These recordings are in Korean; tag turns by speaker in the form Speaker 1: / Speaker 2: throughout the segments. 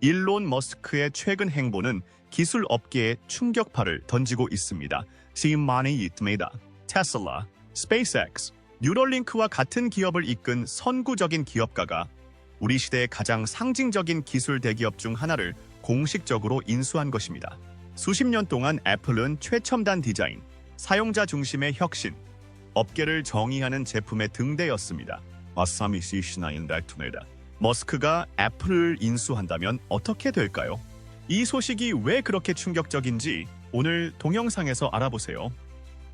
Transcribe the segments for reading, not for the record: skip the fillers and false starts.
Speaker 1: 일론 머스크의 최근 행보는 기술 업계에 충격파를 던지고 있습니다. 지금 많이 있습니다. 테슬라, 스페이스X, 뉴럴링크와 같은 기업을 이끈 선구적인 기업가가 우리 시대의 가장 상징적인 기술 대기업 중 하나를 공식적으로 인수한 것입니다. 수십 년 동안 애플은 최첨단 디자인, 사용자 중심의 혁신, 업계를 정의하는 제품의 등대였습니다. 머스크가 애플을 인수한다면 어떻게 될까요? 이 소식이 왜 그렇게 충격적인지 오늘 동영상에서 알아보세요.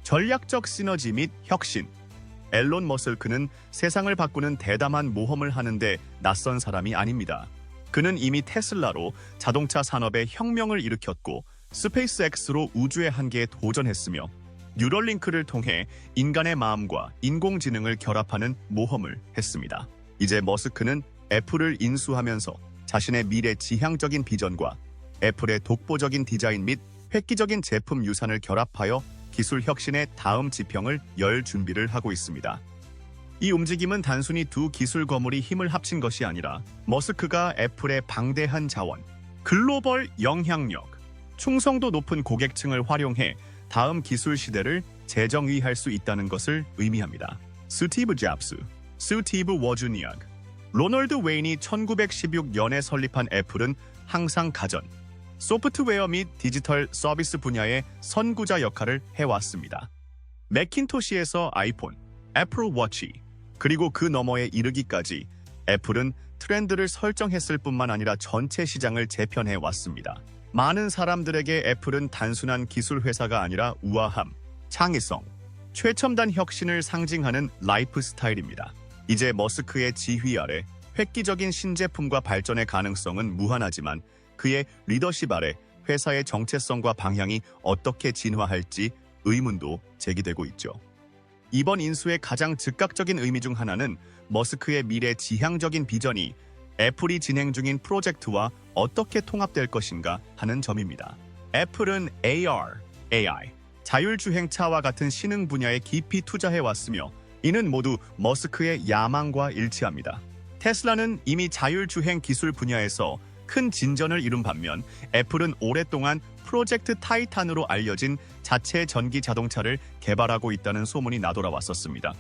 Speaker 1: 전략적 시너지 및 혁신. 앨런 머스크는 세상을 바꾸는 대담한 모험을 하는데 낯선 사람이 아닙니다. 그는 이미 테슬라로 자동차 산업에 혁명을 일으켰고 스페이스X로 우주의 한계에 도전했으며 뉴럴링크를 통해 인간의 마음과 인공지능을 결합하는 모험을 했습니다. 이제 머스크는 애플을 인수하면서 자신의 미래 지향적인 비전과 애플의 독보적인 디자인 및 획기적인 제품 유산을 결합하여 기술 혁신의 다음 지평을 열 준비를 하고 있습니다. 이 움직임은 단순히 두 기술 거물이 힘을 합친 것이 아니라 머스크가 애플의 방대한 자원, 글로벌 영향력, 충성도 높은 고객층을 활용해 다음 기술 시대를 재정의할 수 있다는 것을 의미합니다. 스티브 잡스, 스티브 워즈니악, 로널드 웨인이 1916년에 설립한 애플은 항상 가전, 소프트웨어 및 디지털 서비스 분야의 선구자 역할을 해왔습니다. 맥킨토시에서 아이폰, 애플 워치, 그리고 그 너머에 이르기까지 애플은 트렌드를 설정했을 뿐만 아니라 전체 시장을 재편해왔습니다. 많은 사람들에게 애플은 단순한 기술 회사가 아니라 우아함, 창의성, 최첨단 혁신을 상징하는 라이프 스타일입니다. 이제 머스크의 지휘 아래 획기적인 신제품과 발전의 가능성은 무한하지만 그의 리더십 아래 회사의 정체성과 방향이 어떻게 진화할지 의문도 제기되고 있죠. 이번 인수의 가장 즉각적인 의미 중 하나는 머스크의 미래 지향적인 비전이 애플이 진행 중인 프로젝트와 어떻게 통합될 것인가 하는 점입니다. 애플은 AR, AI, 자율주행차와 같은 신흥 분야에 깊이 투자해왔으며 이는 모두 머스크의 야망과 일치합니다. 테슬라는 이미 자율주행 기술 분야에서 큰 진전을 이룬 반면 애플은 오랫동안 프로젝트 타이탄으로 알려진 자체 전기 자동차를 개발하고 있다는 소문이 나돌아왔었습니다.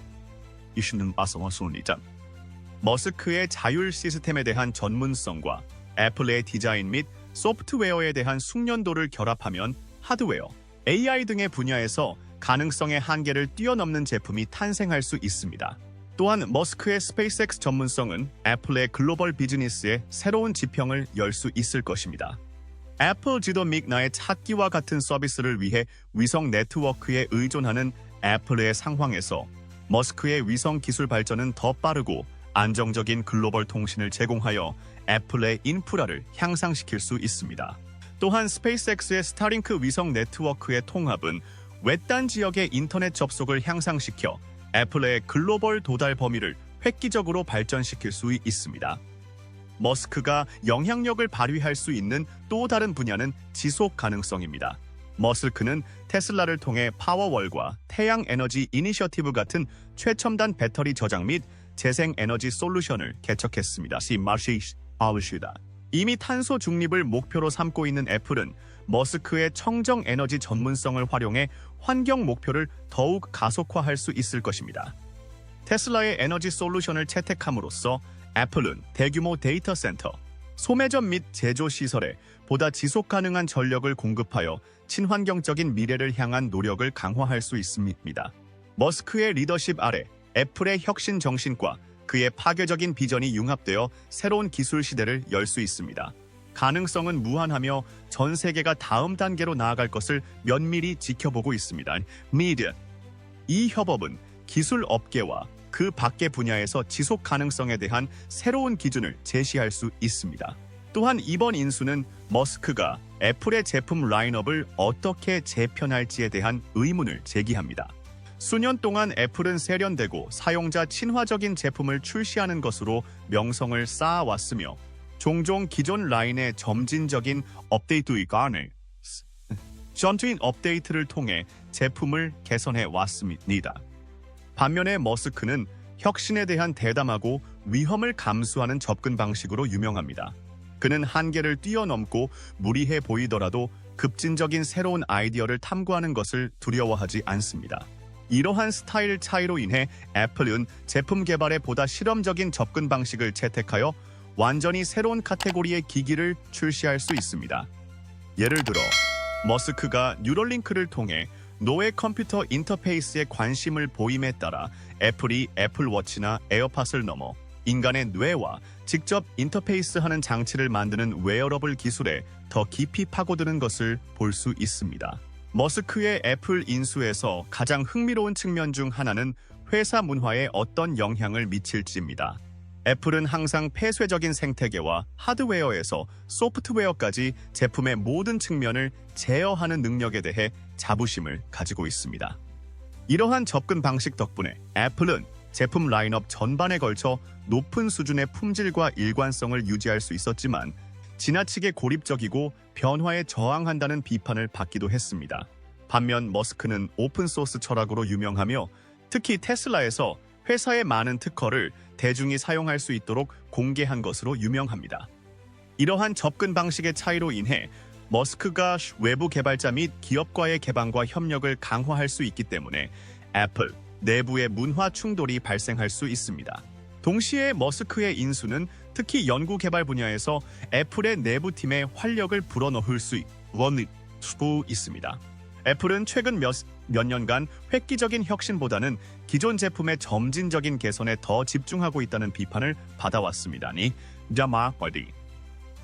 Speaker 1: 이슈는 빠서왔습니다. 머스크의 자율 시스템에 대한 전문성과 애플의 디자인 및 소프트웨어에 대한 숙련도를 결합하면 하드웨어, AI 등의 분야에서 가능성의 한계를 뛰어넘는 제품이 탄생할 수 있습니다. 또한 머스크의 스페이스X 전문성은 애플의 글로벌 비즈니스에 새로운 지평을 열 수 있을 것입니다. 애플 지도 및 나의 찾기와 같은 서비스를 위해 위성 네트워크에 의존하는 애플의 상황에서 머스크의 위성 기술 발전은 더 빠르고 안정적인 글로벌 통신을 제공하여 애플의 인프라를 향상시킬 수 있습니다. 또한 스페이스X의 스타링크 위성 네트워크의 통합은 외딴 지역의 인터넷 접속을 향상시켜 애플의 글로벌 도달 범위를 획기적으로 발전시킬 수 있습니다. 머스크가 영향력을 발휘할 수 있는 또 다른 분야는 지속 가능성입니다. 머스크는 테슬라를 통해 파워월과 태양 에너지 이니셔티브 같은 최첨단 배터리 저장 및 재생 에너지 솔루션을 개척했습니다. 이미 탄소 중립을 목표로 삼고 있는 애플은 머스크의 청정 에너지 전문성을 활용해 환경 목표를 더욱 가속화할 수 있을 것입니다. 테슬라의 에너지 솔루션을 채택함으로써 애플은 대규모 데이터 센터, 소매점 및 제조 시설에 보다 지속 가능한 전력을 공급하여 친환경적인 미래를 향한 노력을 강화할 수 있습니다. 머스크의 리더십 아래 애플의 혁신 정신과 그의 파괴적인 비전이 융합되어 새로운 기술 시대를 열 수 있습니다. 가능성은 무한하며 전 세계가 다음 단계로 나아갈 것을 면밀히 지켜보고 있습니다. 이 협업은 기술 업계와 그 밖의 분야에서 지속 가능성에 대한 새로운 기준을 제시할 수 있습니다. 또한 이번 인수는 머스크가 애플의 제품 라인업을 어떻게 재편할지에 대한 의문을 제기합니다. 수년 동안 애플은 세련되고 사용자 친화적인 제품을 출시하는 것으로 명성을 쌓아왔으며 종종 기존 라인의 점진적인 업데이트이거나 전투인 업데이트를 통해 제품을 개선해 왔습니다. 반면에 머스크는 혁신에 대한 대담하고 위험을 감수하는 접근 방식으로 유명합니다. 그는 한계를 뛰어넘고 무리해 보이더라도 급진적인 새로운 아이디어를 탐구하는 것을 두려워하지 않습니다. 이러한 스타일 차이로 인해 애플은 제품 개발에 보다 실험적인 접근 방식을 채택하여 완전히 새로운 카테고리의 기기를 출시할 수 있습니다. 예를 들어 머스크가 뉴럴링크를 통해 노예 컴퓨터 인터페이스에 관심을 보임에 따라 애플이 애플워치나 에어팟을 넘어 인간의 뇌와 직접 인터페이스하는 장치를 만드는 웨어러블 기술에 더 깊이 파고드는 것을 볼 수 있습니다. 머스크의 애플 인수에서 가장 흥미로운 측면 중 하나는 회사 문화에 어떤 영향을 미칠지입니다. 애플은 항상 폐쇄적인 생태계와 하드웨어에서 소프트웨어까지 제품의 모든 측면을 제어하는 능력에 대해 자부심을 가지고 있습니다. 이러한 접근 방식 덕분에 애플은 제품 라인업 전반에 걸쳐 높은 수준의 품질과 일관성을 유지할 수 있었지만 지나치게 고립적이고 변화에 저항한다는 비판을 받기도 했습니다. 반면 머스크는 오픈소스 철학으로 유명하며 특히 테슬라에서 회사의 많은 특허를 대중이 사용할 수 있도록 공개한 것으로 유명합니다. 이러한 접근 방식의 차이로 인해 머스크가 외부 개발자 및 기업과의 개방과 협력을 강화할 수 있기 때문에 애플 내부의 문화 충돌이 발생할 수 있습니다. 동시에 머스크의 인수는 특히 연구 개발 분야에서 애플의 내부팀에 활력을 불어넣을 수 있습니다. 애플은 최근 몇 년간 획기적인 혁신보다는 기존 제품의 점진적인 개선에 더 집중하고 있다는 비판을 받아왔습니다.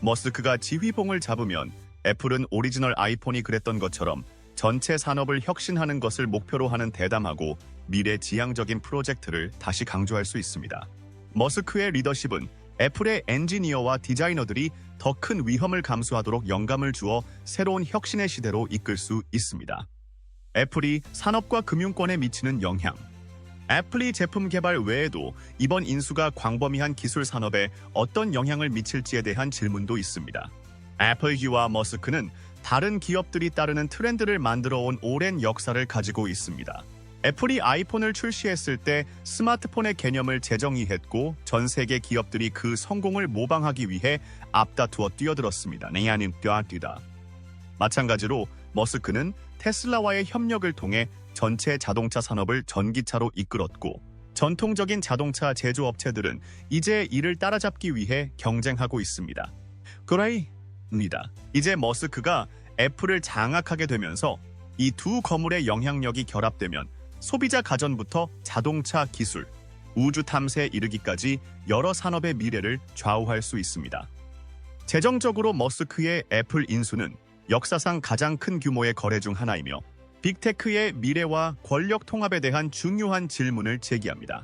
Speaker 1: 머스크가 지휘봉을 잡으면 애플은 오리지널 아이폰이 그랬던 것처럼 전체 산업을 혁신하는 것을 목표로 하는 대담하고 미래지향적인 프로젝트를 다시 강조할 수 있습니다. 머스크의 리더십은 애플의 엔지니어와 디자이너들이 더 큰 위험을 감수하도록 영감을 주어 새로운 혁신의 시대로 이끌 수 있습니다. 애플이 산업과 금융권에 미치는 영향. 애플이 제품 개발 외에도 이번 인수가 광범위한 기술 산업에 어떤 영향을 미칠지에 대한 질문도 있습니다. 애플과 머스크는 다른 기업들이 따르는 트렌드를 만들어온 오랜 역사를 가지고 있습니다. 애플이 아이폰을 출시했을 때 스마트폰의 개념을 재정의했고 전 세계 기업들이 그 성공을 모방하기 위해 앞다투어 뛰어들었습니다. 마찬가지로 머스크는 테슬라와의 협력을 통해 전체 자동차 산업을 전기차로 이끌었고 전통적인 자동차 제조업체들은 이제 이를 따라잡기 위해 경쟁하고 있습니다. 그래입니다. 이제 머스크가 애플을 장악하게 되면서 이 두 거물의 영향력이 결합되면 소비자 가전부터 자동차 기술, 우주 탐사에 이르기까지 여러 산업의 미래를 좌우할 수 있습니다. 재정적으로 머스크의 애플 인수는 역사상 가장 큰 규모의 거래 중 하나이며 빅테크의 미래와 권력 통합에 대한 중요한 질문을 제기합니다.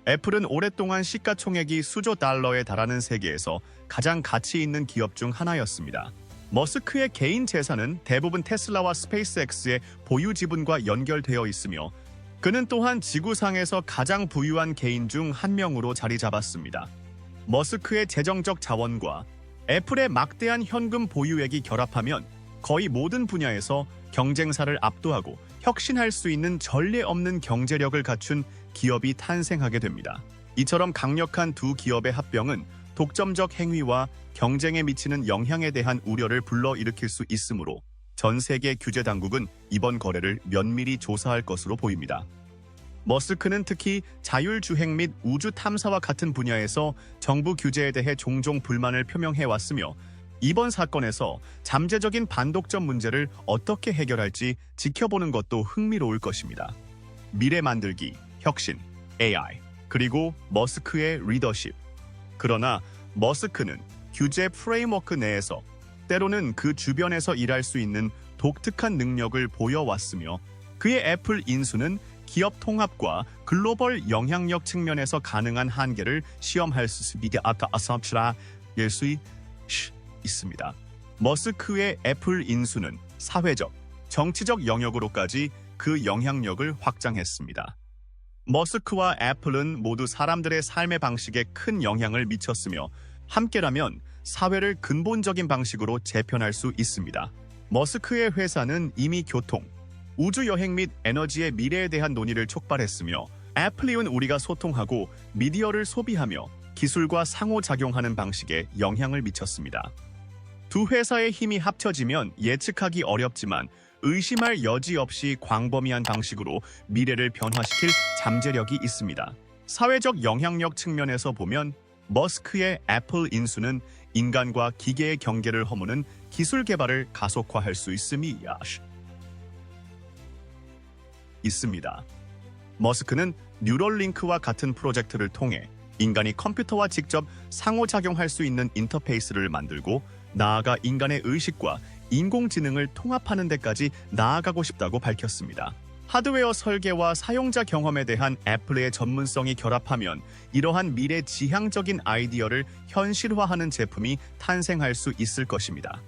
Speaker 1: 애플은 오랫동안 시가총액이 수조 달러에 달하는 세계에서 가장 가치 있는 기업 중 하나였습니다. 머스크의 개인 재산은 대부분 테슬라와 스페이스X의 보유 지분과 연결되어 있으며 그는 또한 지구상에서 가장 부유한 개인 중 한 명으로 자리 잡았습니다. 머스크의 재정적 자원과 애플의 막대한 현금 보유액이 결합하면 거의 모든 분야에서 경쟁사를 압도하고 혁신할 수 있는 전례 없는 경제력을 갖춘 기업이 탄생하게 됩니다. 이처럼 강력한 두 기업의 합병은 독점적 행위와 경쟁에 미치는 영향에 대한 우려를 불러일으킬 수 있으므로 전 세계 규제 당국은 이번 거래를 면밀히 조사할 것으로 보입니다. 머스크는 특히 자율주행 및 우주 탐사와 같은 분야에서 정부 규제에 대해 종종 불만을 표명해왔으며 이번 사건에서 잠재적인 반독점 문제를 어떻게 해결할지 지켜보는 것도 흥미로울 것입니다. 미래 만들기, 혁신, AI, 그리고 머스크의 리더십. 그러나 머스크는 규제 프레임워크 내에서 때로는 그 주변에서 일할 수 있는 독특한 능력을 보여왔으며 그의 애플 인수는 기업 통합과 글로벌 영향력 측면에서 가능한 한계를 시험할 수 있습니다. 머스크의 애플 인수는 사회적, 정치적 영역으로까지 그 영향력을 확장했습니다. 머스크와 애플은 모두 사람들의 삶의 방식에 큰 영향을 미쳤으며 함께라면 사회를 근본적인 방식으로 재편할 수 있습니다. 머스크의 회사는 이미 교통, 우주여행 및 에너지의 미래에 대한 논의를 촉발했으며 애플은 우리가 소통하고 미디어를 소비하며 기술과 상호작용하는 방식에 영향을 미쳤습니다. 두 회사의 힘이 합쳐지면 예측하기 어렵지만 의심할 여지 없이 광범위한 방식으로 미래를 변화시킬 잠재력이 있습니다. 사회적 영향력 측면에서 보면 머스크의 애플 인수는 인간과 기계의 경계를 허무는 기술 개발을 가속화할 수 있습니다. 머스크는 뉴럴링크와 같은 프로젝트를 통해 인간이 컴퓨터와 직접 상호작용할 수 있는 인터페이스를 만들고 나아가 인간의 의식과 인공지능을 통합하는 데까지 나아가고 싶다고 밝혔습니다. 하드웨어 설계와 사용자 경험에 대한 애플의 전문성이 결합하면 이러한 미래 지향적인 아이디어를 현실화하는 제품이 탄생할 수 있을 것입니다.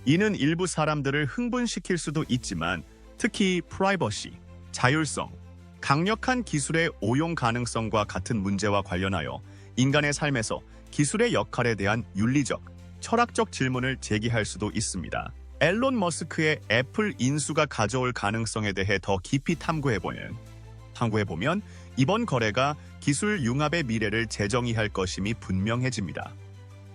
Speaker 1: 이는 일부 사람들을 흥분시킬 수도 있지만 특히 프라이버시, 자율성, 강력한 기술의 오용 가능성과 같은 문제와 관련하여 인간의 삶에서 기술의 역할에 대한 윤리적, 철학적 질문을 제기할 수도 있습니다. 앨런 머스크의 애플 인수가 가져올 가능성에 대해 더 깊이 탐구해보면 이번 거래가 기술 융합의 미래를 재정의할 것임이 분명해집니다.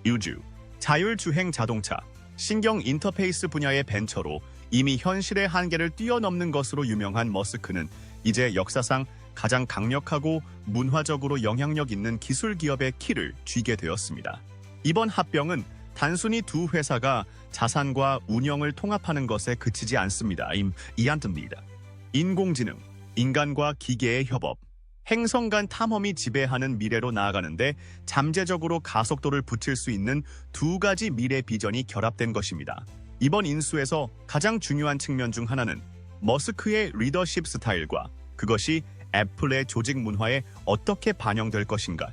Speaker 1: 우주, 자율주행 자동차, 신경 인터페이스 분야의 벤처로 이미 현실의 한계를 뛰어넘는 것으로 유명한 머스크는 이제 역사상 가장 강력하고 문화적으로 영향력 있는 기술 기업의 키를 쥐게 되었습니다. 이번 합병은 단순히 두 회사가 자산과 운영을 통합하는 것에 그치지 않습니다. 인공지능, 인간과 기계의 협업, 행성 간 탐험이 지배하는 미래로 나아가는데 잠재적으로 가속도를 붙일 수 있는 두 가지 미래 비전이 결합된 것입니다. 이번 인수에서 가장 중요한 측면 중 하나는 머스크의 리더십 스타일과 그것이 애플의 조직 문화에 어떻게 반영될 것인가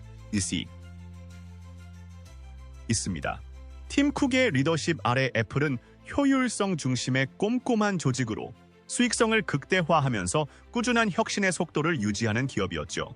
Speaker 1: 있습니다. 팀 쿡의 리더십 아래 애플은 효율성 중심의 꼼꼼한 조직으로 수익성을 극대화하면서 꾸준한 혁신의 속도를 유지하는 기업이었죠.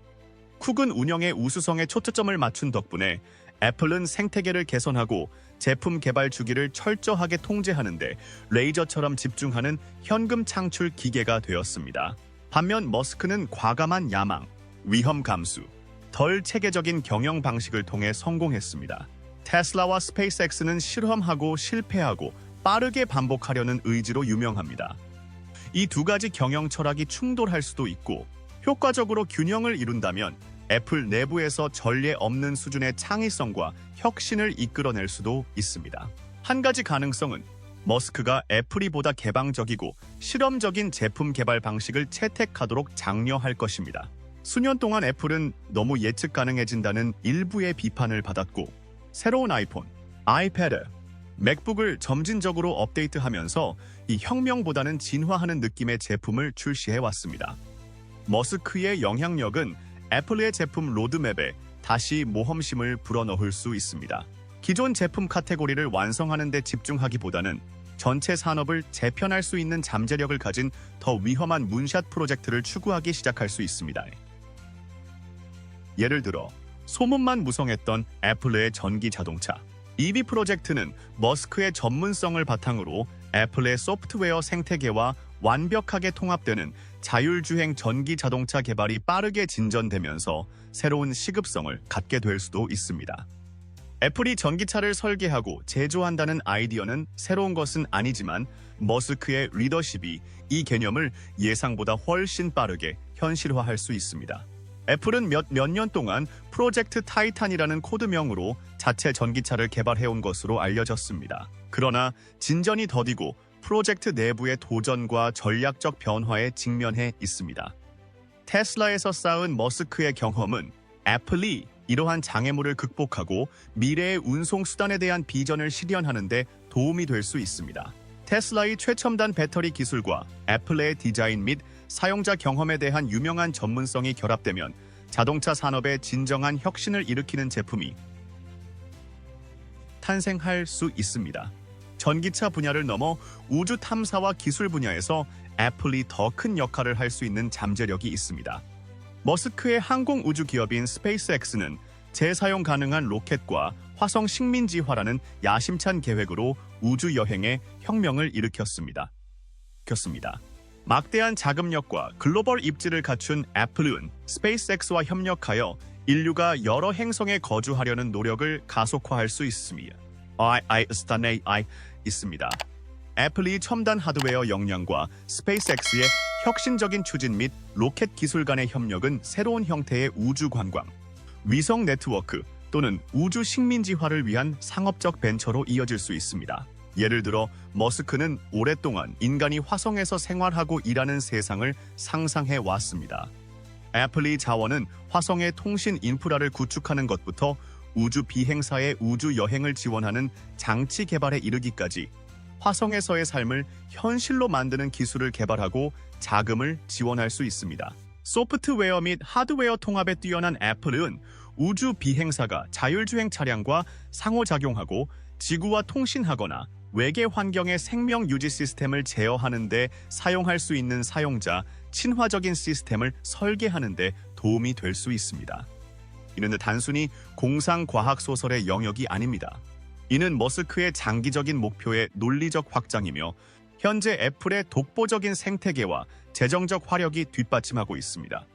Speaker 1: 쿡은 운영의 우수성에 초점을 맞춘 덕분에 애플은 생태계를 개선하고 제품 개발 주기를 철저하게 통제하는데 레이저처럼 집중하는 현금 창출 기계가 되었습니다. 반면 머스크는 과감한 야망, 위험 감수, 덜 체계적인 경영 방식을 통해 성공했습니다. 테슬라와 스페이스X는 실험하고 실패하고 빠르게 반복하려는 의지로 유명합니다. 이 두 가지 경영 철학이 충돌할 수도 있고 효과적으로 균형을 이룬다면 애플 내부에서 전례 없는 수준의 창의성과 혁신을 이끌어낼 수도 있습니다. 한 가지 가능성은 머스크가 애플이 보다 개방적이고 실험적인 제품 개발 방식을 채택하도록 장려할 것입니다. 수년 동안 애플은 너무 예측 가능해진다는 일부의 비판을 받았고 새로운 아이폰, 아이패드, 맥북을 점진적으로 업데이트하면서 이 혁명보다는 진화하는 느낌의 제품을 출시해왔습니다. 머스크의 영향력은 애플의 제품 로드맵에 다시 모험심을 불어넣을 수 있습니다. 기존 제품 카테고리를 완성하는 데 집중하기보다는 전체 산업을 재편할 수 있는 잠재력을 가진 더 위험한 문샷 프로젝트를 추구하기 시작할 수 있습니다. 예를 들어 소문만 무성했던 애플의 전기 자동차. EV 프로젝트는 머스크의 전문성을 바탕으로 애플의 소프트웨어 생태계와 완벽하게 통합되는 자율주행 전기 자동차 개발이 빠르게 진전되면서 새로운 시급성을 갖게 될 수도 있습니다. 애플이 전기차를 설계하고 제조한다는 아이디어는 새로운 것은 아니지만 머스크의 리더십이 이 개념을 예상보다 훨씬 빠르게 현실화할 수 있습니다. 애플은 몇 년 동안 프로젝트 타이탄이라는 코드명으로 자체 전기차를 개발해온 것으로 알려졌습니다. 그러나 진전이 더디고 프로젝트 내부의 도전과 전략적 변화에 직면해 있습니다. 테슬라에서 쌓은 머스크의 경험은 애플이 이러한 장애물을 극복하고 미래의 운송 수단에 대한 비전을 실현하는 데 도움이 될 수 있습니다. 테슬라의 최첨단 배터리 기술과 애플의 디자인 및 사용자 경험에 대한 유명한 전문성이 결합되면 자동차 산업에 진정한 혁신을 일으키는 제품이 탄생할 수 있습니다. 전기차 분야를 넘어 우주 탐사와 기술 분야에서 애플이 더 큰 역할을 할 수 있는 잠재력이 있습니다. 머스크의 항공 우주 기업인 스페이스X는 재사용 가능한 로켓과 화성 식민지화라는 야심찬 계획으로 우주 여행에 혁명을 일으켰습니다. 막대한 자금력과 글로벌 입지를 갖춘 애플은 스페이스X와 협력하여 인류가 여러 행성에 거주하려는 노력을 가속화할 수 있습니다. 스탄 AI 있습니다. 애플이 첨단 하드웨어 역량과 스페이스X의 혁신적인 추진 및 로켓 기술 간의 협력은 새로운 형태의 우주 관광, 위성 네트워크 또는 우주 식민지화를 위한 상업적 벤처로 이어질 수 있습니다. 예를 들어 머스크는 오랫동안 인간이 화성에서 생활하고 일하는 세상을 상상해 왔습니다. 애플의 자원은 화성의 통신 인프라를 구축하는 것부터 우주 비행사의 우주 여행을 지원하는 장치 개발에 이르기까지 화성에서의 삶을 현실로 만드는 기술을 개발하고 자금을 지원할 수 있습니다. 소프트웨어 및 하드웨어 통합에 뛰어난 애플은 우주 비행사가 자율주행 차량과 상호작용하고 지구와 통신하거나 외계 환경의 생명 유지 시스템을 제어하는 데 사용할 수 있는 사용자 친화적인 시스템을 설계하는 데 도움이 될 수 있습니다. 이는 단순히 공상과학 소설의 영역이 아닙니다. 이는 머스크의 장기적인 목표의 논리적 확장이며 현재 애플의 독보적인 생태계와 재정적 화력이 뒷받침하고 있습니다.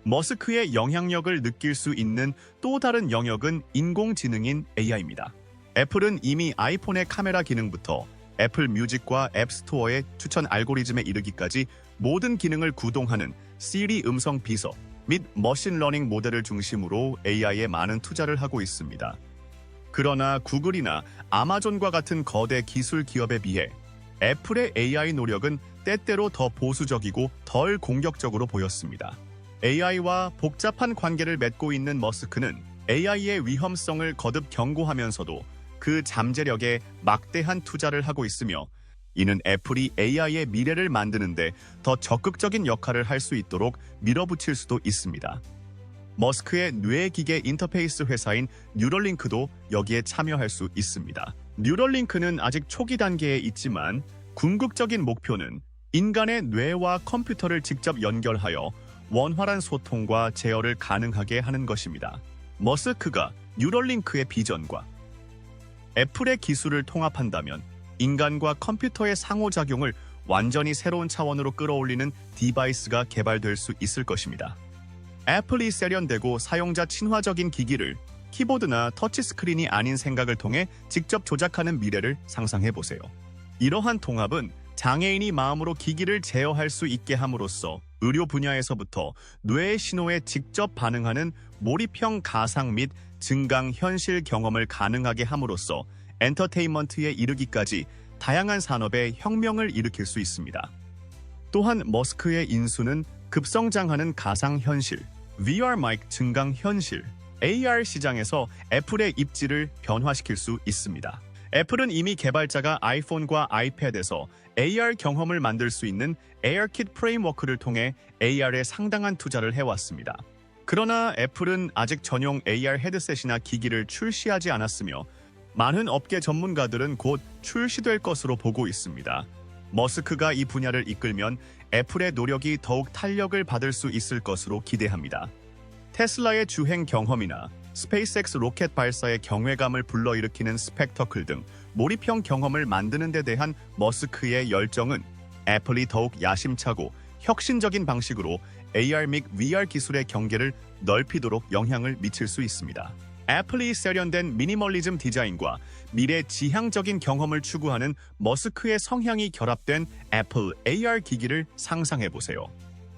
Speaker 1: 머스크의 영향력을 느낄 수 있는 또 다른 영역은 인공지능인 AI입니다. 애플은 이미 아이폰의 카메라 기능부터 애플 뮤직과 앱스토어의 추천 알고리즘에 이르기까지 모든 기능을 구동하는 시리 음성 비서 및 머신러닝 모델을 중심으로 AI에 많은 투자를 하고 있습니다. 그러나 구글이나 아마존과 같은 거대 기술 기업에 비해 애플의 AI 노력은 때때로 더 보수적이고 덜 공격적으로 보였습니다. AI와 복잡한 관계를 맺고 있는 머스크는 AI의 위험성을 거듭 경고하면서도 그 잠재력에 막대한 투자를 하고 있으며 이는 애플이 AI의 미래를 만드는데 더 적극적인 역할을 할 수 있도록 밀어붙일 수도 있습니다. 머스크의 뇌기계 인터페이스 회사인 뉴럴링크도 여기에 참여할 수 있습니다. 뉴럴링크는 아직 초기 단계에 있지만 궁극적인 목표는 인간의 뇌와 컴퓨터를 직접 연결하여 원활한 소통과 제어를 가능하게 하는 것입니다. 머스크가 뉴럴링크의 비전과 애플의 기술을 통합한다면 인간과 컴퓨터의 상호작용을 완전히 새로운 차원으로 끌어올리는 디바이스가 개발될 수 있을 것입니다. 애플이 세련되고 사용자 친화적인 기기를 키보드나 터치스크린이 아닌 생각을 통해 직접 조작하는 미래를 상상해보세요. 이러한 통합은 장애인이 마음으로 기기를 제어할 수 있게 함으로써 의료 분야에서부터 뇌의 신호에 직접 반응하는 몰입형 가상 및 증강 현실 경험을 가능하게 함으로써 엔터테인먼트에 이르기까지 다양한 산업에 혁명을 일으킬 수 있습니다. 또한 머스크의 인수는 급성장하는 가상현실, VR 마이크 증강 현실, AR 시장에서 애플의 입지를 변화시킬 수 있습니다. 애플은 이미 개발자가 아이폰과 아이패드에서 AR 경험을 만들 수 있는 ARKit 프레임워크를 통해 AR에 상당한 투자를 해왔습니다. 그러나 애플은 아직 전용 AR 헤드셋이나 기기를 출시하지 않았으며 많은 업계 전문가들은 곧 출시될 것으로 보고 있습니다. 머스크가 이 분야를 이끌면 애플의 노력이 더욱 탄력을 받을 수 있을 것으로 기대합니다. 테슬라의 주행 경험이나 스페이스X 로켓 발사의 경외감을 불러일으키는 스펙터클 등 몰입형 경험을 만드는 데 대한 머스크의 열정은 애플이 더욱 야심차고 혁신적인 방식으로 AR 및 VR 기술의 경계를 넓히도록 영향을 미칠 수 있습니다. 애플이 세련된 미니멀리즘 디자인과 미래 지향적인 경험을 추구하는 머스크의 성향이 결합된 애플 AR 기기를 상상해보세요.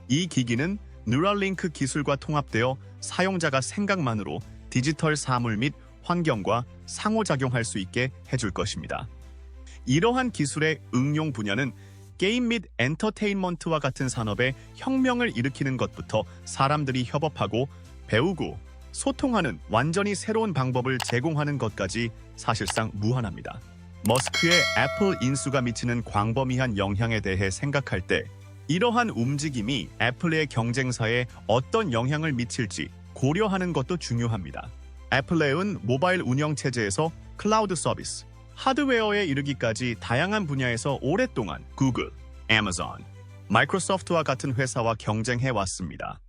Speaker 1: 이 기기는 뉴럴링크 기술과 통합되어 사용자가 생각만으로 디지털 사물 및 환경과 상호작용할 수 있게 해줄 것입니다. 이러한 기술의 응용 분야는 게임 및 엔터테인먼트와 같은 산업에 혁명을 일으키는 것부터 사람들이 협업하고 배우고 소통하는 완전히 새로운 방법을 제공하는 것까지 사실상 무한합니다. 머스크의 애플 인수가 미치는 광범위한 영향에 대해 생각할 때 이러한 움직임이 애플의 경쟁사에 어떤 영향을 미칠지 고려하는 것도 중요합니다. 애플은 모바일 운영체제에서 클라우드 서비스, 하드웨어에 이르기까지 다양한 분야에서 오랫동안 구글, 아마존, 마이크로소프트와 같은 회사와 경쟁해왔습니다.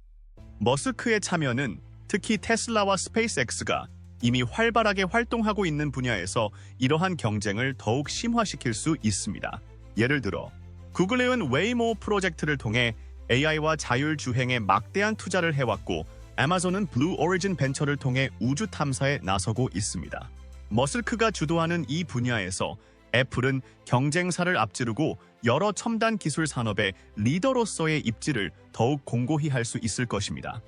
Speaker 1: 머스크의 참여는 특히 테슬라와 스페이스X가 이미 활발하게 활동하고 있는 분야에서 이러한 경쟁을 더욱 심화시킬 수 있습니다. 예를 들어 구글은 웨이모 프로젝트를 통해 AI와 자율주행에 막대한 투자를 해왔고 아마존은 블루 오리진 벤처를 통해 우주 탐사에 나서고 있습니다. 머스크가 주도하는 이 분야에서 애플은 경쟁사를 앞지르고 여러 첨단 기술 산업의 리더로서의 입지를 더욱 공고히 할 수 있을 것입니다.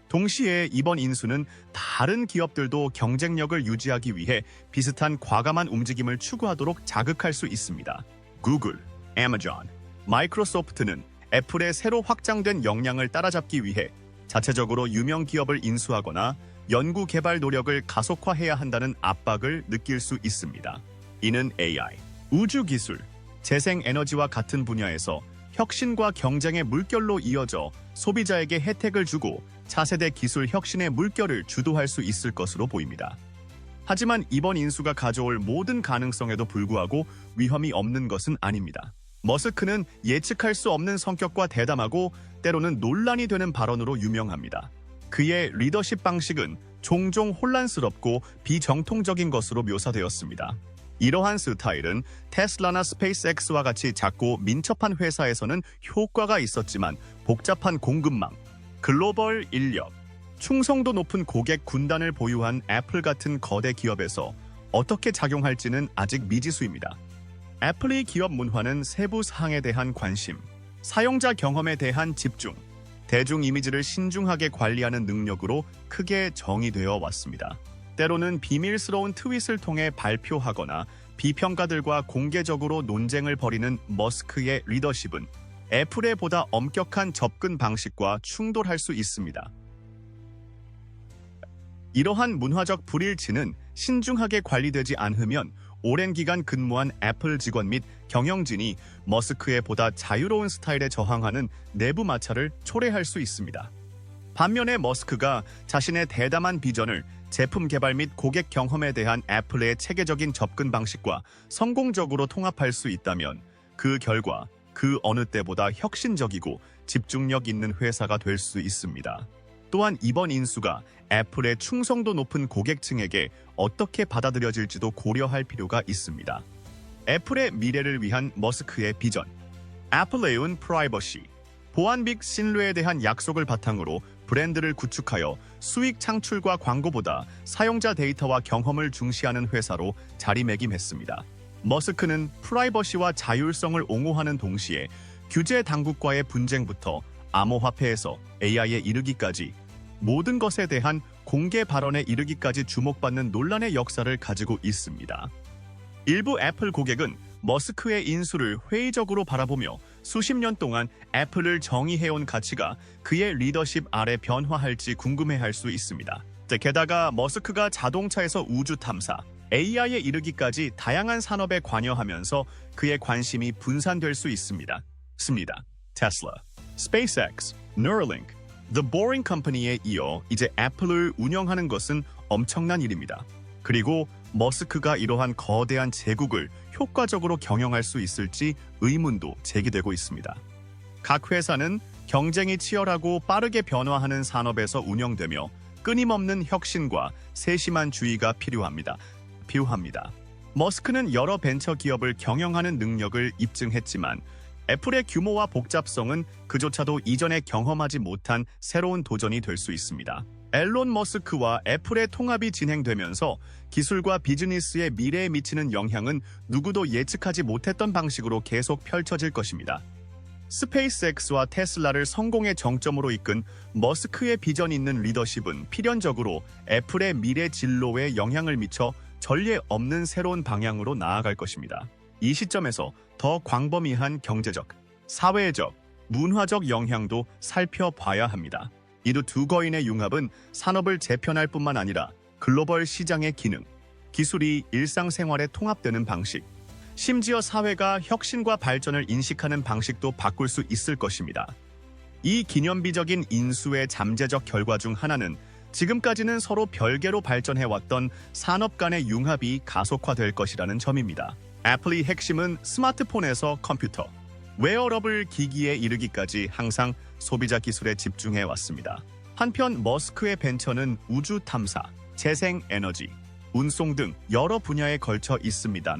Speaker 1: 동시에 이번 인수는 다른 기업들도 경쟁력을 유지하기 위해 비슷한 과감한 움직임을 추구하도록 자극할 수 있습니다. 구글, 애마존, 마이크로소프트는 애플의 새로 확장된 역량을 따라잡기 위해 자체적으로 유명 기업을 인수하거나 연구 개발 노력을 가속화해야 한다는 압박을 느낄 수 있습니다. 이는 AI, 우주 기술, 재생 에너지와 같은 분야에서 혁신과 경쟁의 물결로 이어져 소비자에게 혜택을 주고 차세대 기술 혁신의 물결을 주도할 수 있을 것으로 보입니다. 하지만 이번 인수가 가져올 모든 가능성에도 불구하고 위험이 없는 것은 아닙니다. 머스크는 예측할 수 없는 성격과 대담하고 때로는 논란이 되는 발언으로 유명합니다. 그의 리더십 방식은 종종 혼란스럽고 비정통적인 것으로 묘사되었습니다. 이러한 스타일은 테슬라나 스페이스X와 같이 작고 민첩한 회사에서는 효과가 있었지만 복잡한 공급망, 글로벌 인력, 충성도 높은 고객 군단을 보유한 애플 같은 거대 기업에서 어떻게 작용할지는 아직 미지수입니다. 애플의 기업 문화는 세부 사항에 대한 관심, 사용자 경험에 대한 집중, 대중 이미지를 신중하게 관리하는 능력으로 크게 정의되어 왔습니다. 때로는 비밀스러운 트윗을 통해 발표하거나 비평가들과 공개적으로 논쟁을 벌이는 머스크의 리더십은 애플의 보다 엄격한 접근 방식과 충돌할 수 있습니다. 이러한 문화적 불일치는 신중하게 관리되지 않으면 오랜 기간 근무한 애플 직원 및 경영진이 머스크의 보다 자유로운 스타일에 저항하는 내부 마찰을 초래할 수 있습니다. 반면에 머스크가 자신의 대담한 비전을 제품 개발 및 고객 경험에 대한 애플의 체계적인 접근 방식과 성공적으로 통합할 수 있다면 그 결과 그 어느 때보다 혁신적이고 집중력 있는 회사가 될 수 있습니다. 또한 이번 인수가 애플의 충성도 높은 고객층에게 어떻게 받아들여질지도 고려할 필요가 있습니다. 애플의 미래를 위한 머스크의 비전. 애플레온 프라이버시. 보안 및 신뢰에 대한 약속을 바탕으로 브랜드를 구축하여 수익 창출과 광고보다 사용자 데이터와 경험을 중시하는 회사로 자리매김했습니다. 머스크는 프라이버시와 자율성을 옹호하는 동시에 규제 당국과의 분쟁부터 암호화폐에서 AI에 이르기까지 모든 것에 대한 공개 발언에 이르기까지 주목받는 논란의 역사를 가지고 있습니다. 일부 애플 고객은 머스크의 인수를 회의적으로 바라보며 수십 년 동안 애플을 정의해온 가치가 그의 리더십 아래 변화할지 궁금해할 수 있습니다. 게다가 머스크가 자동차에서 우주 탐사, AI에 이르기까지 다양한 산업에 관여하면서 그의 관심이 분산될 수 있습니다. 테슬라, 스페이스X, 뉴럴링크, The Boring Company에 이어 이제 애플을 운영하는 것은 엄청난 일입니다. 그리고 머스크가 이러한 거대한 제국을 효과적으로 경영할 수 있을지 의문도 제기되고 있습니다. 각 회사는 경쟁이 치열하고 빠르게 변화하는 산업에서 운영되며 끊임없는 혁신과 세심한 주의가 필요합니다. 머스크는 여러 벤처 기업을 경영하는 능력을 입증했지만 애플의 규모와 복잡성은 그조차도 이전에 경험하지 못한 새로운 도전이 될 수 있습니다. 앨런 머스크와 애플의 통합이 진행되면서 기술과 비즈니스의 미래에 미치는 영향은 누구도 예측하지 못했던 방식으로 계속 펼쳐질 것입니다. 스페이스X와 테슬라를 성공의 정점으로 이끈 머스크의 비전 있는 리더십은 필연적으로 애플의 미래 진로에 영향을 미쳐 전례 없는 새로운 방향으로 나아갈 것입니다. 이 시점에서 더 광범위한 경제적, 사회적, 문화적 영향도 살펴봐야 합니다. 이두 두 거인의 융합은 산업을 재편할 뿐만 아니라 글로벌 시장의 기능, 기술이 일상생활에 통합되는 방식, 심지어 사회가 혁신과 발전을 인식하는 방식도 바꿀 수 있을 것입니다. 이 기념비적인 인수의 잠재적 결과 중 하나는 지금까지는 서로 별개로 발전해왔던 산업 간의 융합이 가속화될 것이라는 점입니다. 애플의 핵심은 스마트폰에서 컴퓨터, 웨어러블 기기에 이르기까지 항상 소비자 기술에 집중해 왔습니다. 한편 머스크의 벤처는 우주 탐사, 재생 에너지, 운송 등 여러 분야에 걸쳐 있습니다.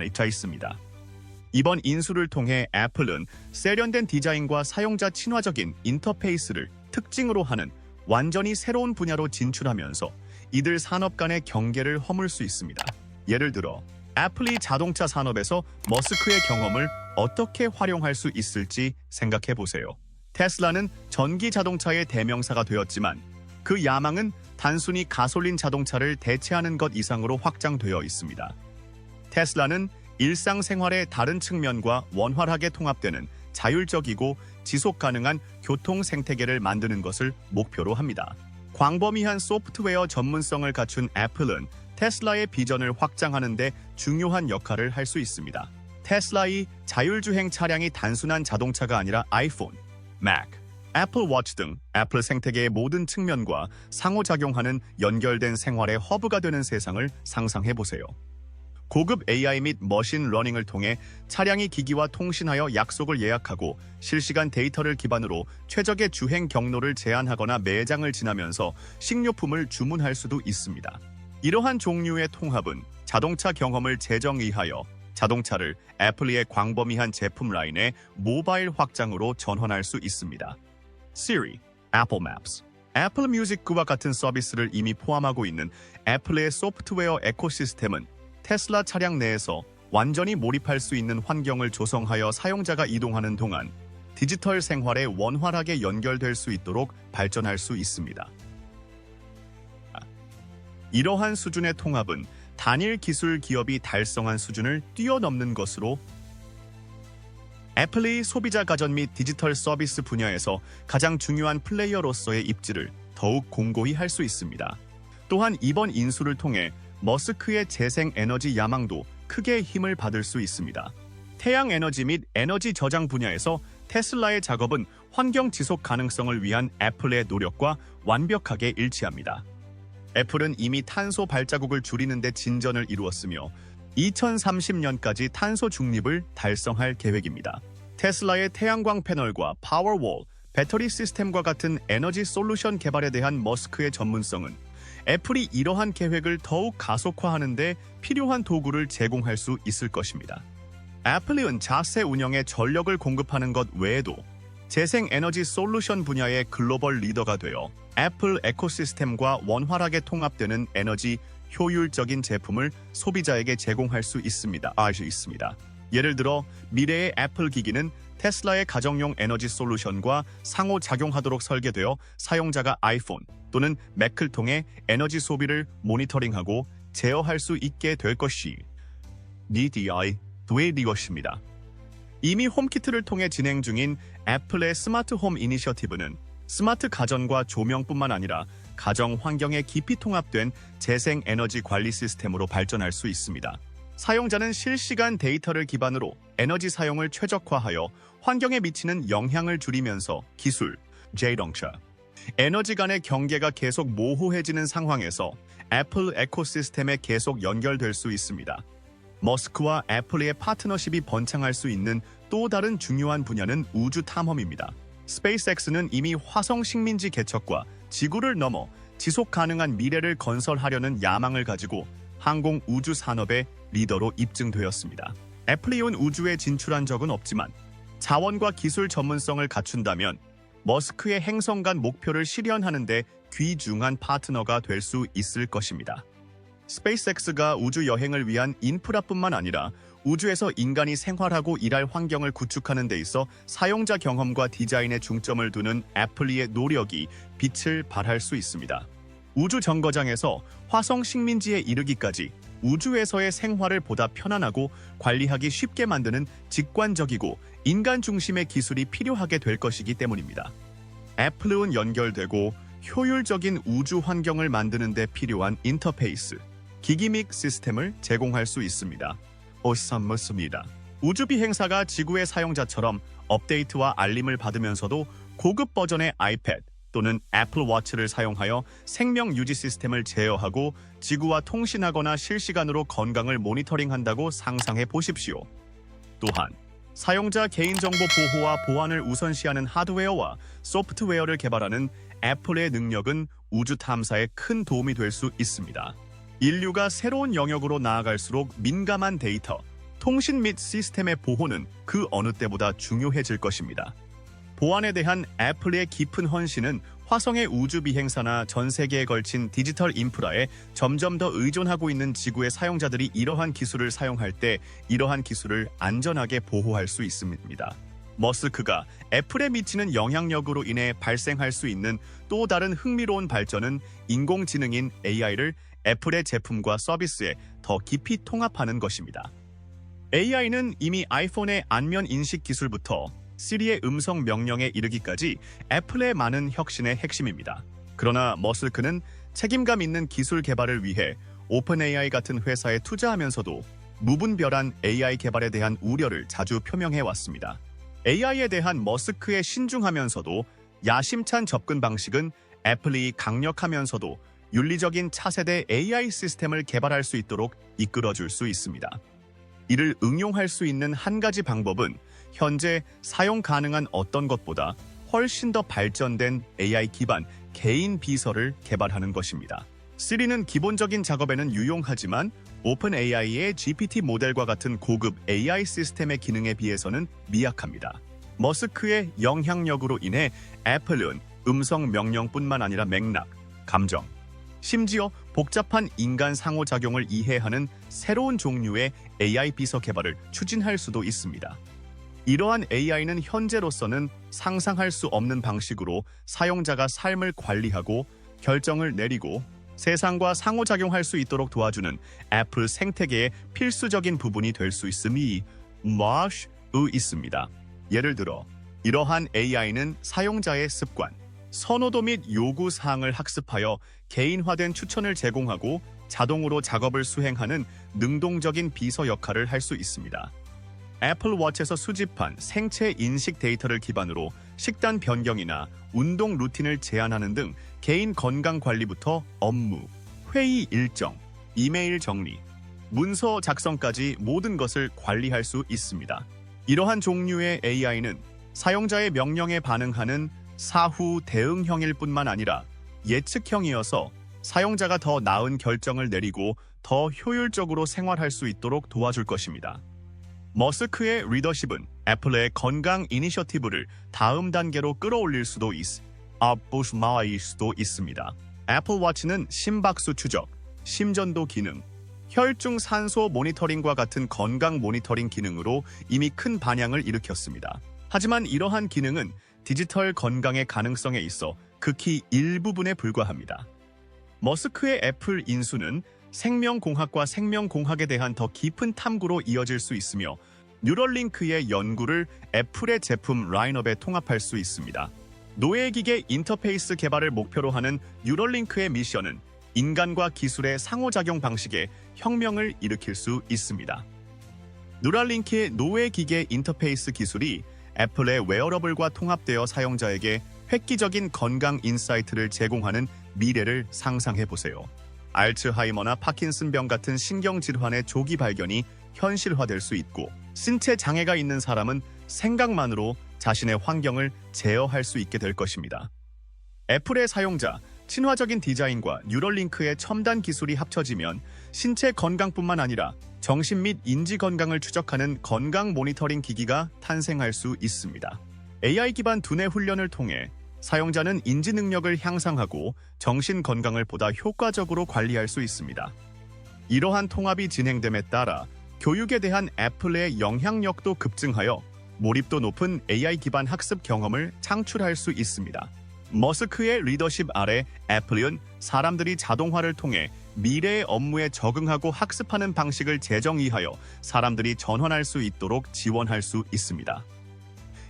Speaker 1: 이번 인수를 통해 애플은 세련된 디자인과 사용자 친화적인 인터페이스를 특징으로 하는 완전히 새로운 분야로 진출하면서 이들 산업 간의 경계를 허물 수 있습니다. 예를 들어 애플이 자동차 산업에서 머스크의 경험을 어떻게 활용할 수 있을지 생각해 보세요. 테슬라는 전기 자동차의 대명사가 되었지만 그 야망은 단순히 가솔린 자동차를 대체하는 것 이상으로 확장되어 있습니다. 테슬라는 일상생활의 다른 측면과 원활하게 통합되는 자율적이고 지속 가능한 교통 생태계를 만드는 것을 목표로 합니다. 광범위한 소프트웨어 전문성을 갖춘 애플은 테슬라의 비전을 확장하는 데 중요한 역할을 할 수 있습니다. 테슬라의 자율주행 차량이 단순한 자동차가 아니라 아이폰, 맥, 애플 워치 등 애플 생태계의 모든 측면과 상호작용하는 연결된 생활의 허브가 되는 세상을 상상해보세요. 고급 AI 및 머신 러닝을 통해 차량이 기기와 통신하여 약속을 예약하고 실시간 데이터를 기반으로 최적의 주행 경로를 제한하거나 매장을 지나면서 식료품을 주문할 수도 있습니다. 이러한 종류의 통합은 자동차 경험을 재정의하여 자동차를 애플의 광범위한 제품 라인의 모바일 확장으로 전환할 수 있습니다. Siri, Apple Maps, 애플 뮤직과 같은 서비스를 이미 포함하고 있는 애플의 소프트웨어 에코시스템은 테슬라 차량 내에서 완전히 몰입할 수 있는 환경을 조성하여 사용자가 이동하는 동안 디지털 생활에 원활하게 연결될 수 있도록 발전할 수 있습니다. 이러한 수준의 통합은 단일 기술 기업이 달성한 수준을 뛰어넘는 것으로 애플이 소비자 가전 및 디지털 서비스 분야에서 가장 중요한 플레이어로서의 입지를 더욱 공고히 할 수 있습니다. 또한 이번 인수를 통해 머스크의 재생 에너지 야망도 크게 힘을 받을 수 있습니다. 태양 에너지 및 에너지 저장 분야에서 테슬라의 작업은 환경 지속 가능성을 위한 애플의 노력과 완벽하게 일치합니다. 애플은 이미 탄소 발자국을 줄이는 데 진전을 이루었으며 2030년까지 탄소 중립을 달성할 계획입니다. 테슬라의 태양광 패널과 파워월, 배터리 시스템과 같은 에너지 솔루션 개발에 대한 머스크의 전문성은 애플이 이러한 계획을 더욱 가속화하는 데 필요한 도구를 제공할 수 있을 것입니다. 애플은 자체 운영에 전력을 공급하는 것 외에도 재생 에너지 솔루션 분야의 글로벌 리더가 되어 애플 에코시스템과 원활하게 통합되는 에너지 효율적인 제품을 소비자에게 제공할 수 있습니다. 예를 들어 미래의 애플 기기는 테슬라의 가정용 에너지 솔루션과 상호작용하도록 설계되어 사용자가 아이폰 또는 맥을 통해 에너지 소비를 모니터링하고 제어할 수 있게 될 것입니다. 이미 홈키트를 통해 진행 중인 애플의 스마트 홈 이니셔티브는 스마트 가전과 조명뿐만 아니라 가정 환경에 깊이 통합된 재생 에너지 관리 시스템으로 발전할 수 있습니다. 사용자는 실시간 데이터를 기반으로 에너지 사용을 최적화하여 환경에 미치는 영향을 줄이면서 기술, 자동차, 에너지 간의 경계가 계속 모호해지는 상황에서 애플 에코시스템에 계속 연결될 수 있습니다. 머스크와 애플의 파트너십이 번창할 수 있는 또 다른 중요한 분야는 우주 탐험입니다. 스페이스X는 이미 화성 식민지 개척과 지구를 넘어 지속 가능한 미래를 건설하려는 야망을 가지고 항공 우주 산업의 리더로 입증되었습니다. 애플이 우주에 진출한 적은 없지만 자원과 기술 전문성을 갖춘다면 머스크의 행성 간 목표를 실현하는 데 귀중한 파트너가 될 수 있을 것입니다. 스페이스X가 우주 여행을 위한 인프라뿐만 아니라 우주에서 인간이 생활하고 일할 환경을 구축하는 데 있어 사용자 경험과 디자인에 중점을 두는 애플의 노력이 빛을 발할 수 있습니다. 우주 정거장에서 화성 식민지에 이르기까지 우주에서의 생활을 보다 편안하고 관리하기 쉽게 만드는 직관적이고 인간 중심의 기술이 필요하게 될 것이기 때문입니다. 애플은 연결되고 효율적인 우주 환경을 만드는 데 필요한 인터페이스, 기기 및 시스템을 제공할 수 있습니다. 우주 비행사가 지구의 사용자처럼 업데이트와 알림을 받으면서도 고급 버전의 아이패드 또는 애플 워치를 사용하여 생명 유지 시스템을 제어하고 지구와 통신하거나 실시간으로 건강을 모니터링한다고 상상해 보십시오. 또한 사용자 개인정보 보호와 보안을 우선시하는 하드웨어와 소프트웨어를 개발하는 애플의 능력은 우주 탐사에 큰 도움이 될 수 있습니다. 인류가 새로운 영역으로 나아갈수록 민감한 데이터, 통신 및 시스템의 보호는 그 어느 때보다 중요해질 것입니다. 보안에 대한 애플의 깊은 헌신은 화성의 우주 비행사나 전 세계에 걸친 디지털 인프라에 점점 더 의존하고 있는 지구의 사용자들이 이러한 기술을 사용할 때 이러한 기술을 안전하게 보호할 수 있습니다. 머스크가 애플에 미치는 영향력으로 인해 발생할 수 있는 또 다른 흥미로운 발전은 인공지능인 AI를 애플의 제품과 서비스에 더 깊이 통합하는 것입니다. AI는 이미 아이폰의 안면 인식 기술부터 시리의 음성 명령에 이르기까지 애플의 많은 혁신의 핵심입니다. 그러나 머스크는 책임감 있는 기술 개발을 위해 오픈AI 같은 회사에 투자하면서도 무분별한 AI 개발에 대한 우려를 자주 표명해 왔습니다. AI에 대한 머스크의 신중하면서도 야심찬 접근 방식은 애플이 강력하면서도 윤리적인 차세대 AI 시스템을 개발할 수 있도록 이끌어줄 수 있습니다. 이를 응용할 수 있는 한 가지 방법은 현재 사용 가능한 어떤 것보다 훨씬 더 발전된 AI 기반 개인 비서를 개발하는 것입니다. 시리는 기본적인 작업에는 유용하지만 오픈AI의 GPT 모델과 같은 고급 AI 시스템의 기능에 비해서는 미약합니다. 머스크의 영향력으로 인해 애플은 음성 명령뿐만 아니라 맥락, 감정, 심지어 복잡한 인간 상호작용을 이해하는 새로운 종류의 AI 비서 개발을 추진할 수도 있습니다. 이러한 AI는 현재로서는 상상할 수 없는 방식으로 사용자가 삶을 관리하고 결정을 내리고 세상과 상호작용할 수 있도록 도와주는 애플 생태계의 필수적인 부분이 될 수 있음이 있습니다. 예를 들어 이러한 AI는 사용자의 습관, 선호도 및 요구 사항을 학습하여 개인화된 추천을 제공하고 자동으로 작업을 수행하는 능동적인 비서 역할을 할 수 있습니다. 애플 워치에서 수집한 생체 인식 데이터를 기반으로 식단 변경이나 운동 루틴을 제안하는 등 개인 건강 관리부터 업무, 회의 일정, 이메일 정리, 문서 작성까지 모든 것을 관리할 수 있습니다. 이러한 종류의 AI는 사용자의 명령에 반응하는 사후 대응형일 뿐만 아니라 예측형이어서 사용자가 더 나은 결정을 내리고 더 효율적으로 생활할 수 있도록 도와줄 것입니다. 머스크의 리더십은 애플의 건강 이니셔티브를 다음 단계로 끌어올릴 수도 있습니다. 애플 워치는 심박수 추적, 심전도 기능, 혈중 산소 모니터링과 같은 건강 모니터링 기능으로 이미 큰 반향을 일으켰습니다. 하지만 이러한 기능은 디지털 건강의 가능성에 있어 극히 일부분에 불과합니다. 머스크의 애플 인수는 생명공학과 생명공학에 대한 더 깊은 탐구로 이어질 수 있으며 뉴럴링크의 연구를 애플의 제품 라인업에 통합할 수 있습니다. 노예기계 인터페이스 개발을 목표로 하는 뉴럴링크의 미션은 인간과 기술의 상호작용 방식에 혁명을 일으킬 수 있습니다. 뉴럴링크의 노예기계 인터페이스 기술이 애플의 웨어러블과 통합되어 사용자에게 획기적인 건강 인사이트를 제공하는 미래를 상상해보세요. 알츠하이머나 파킨슨병 같은 신경질환의 조기 발견이 현실화될 수 있고 신체 장애가 있는 사람은 생각만으로 자신의 환경을 제어할 수 있게 될 것입니다. 애플의 사용자, 친화적인 디자인과 뉴럴링크의 첨단 기술이 합쳐지면 신체 건강뿐만 아니라 정신 및 인지 건강을 추적하는 건강 모니터링 기기가 탄생할 수 있습니다. AI 기반 두뇌 훈련을 통해 사용자는 인지 능력을 향상하고 정신 건강을 보다 효과적으로 관리할 수 있습니다. 이러한 통합이 진행됨에 따라 교육에 대한 애플의 영향력도 급증하여 몰입도 높은 AI 기반 학습 경험을 창출할 수 있습니다. 머스크의 리더십 아래 애플은 사람들이 자동화를 통해 미래의 업무에 적응하고 학습하는 방식을 재정의하여 사람들이 전환할 수 있도록 지원할 수 있습니다.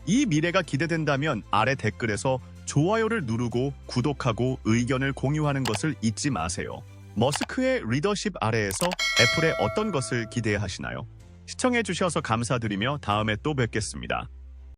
Speaker 1: 이 미래가 기대된다면 아래 댓글에서 좋아요를 누르고 구독하고 의견을 공유하는 것을 잊지 마세요. 머스크의 리더십 아래에서 애플의 어떤 것을 기대하시나요? 시청해주셔서 감사드리며 다음에 또 뵙겠습니다.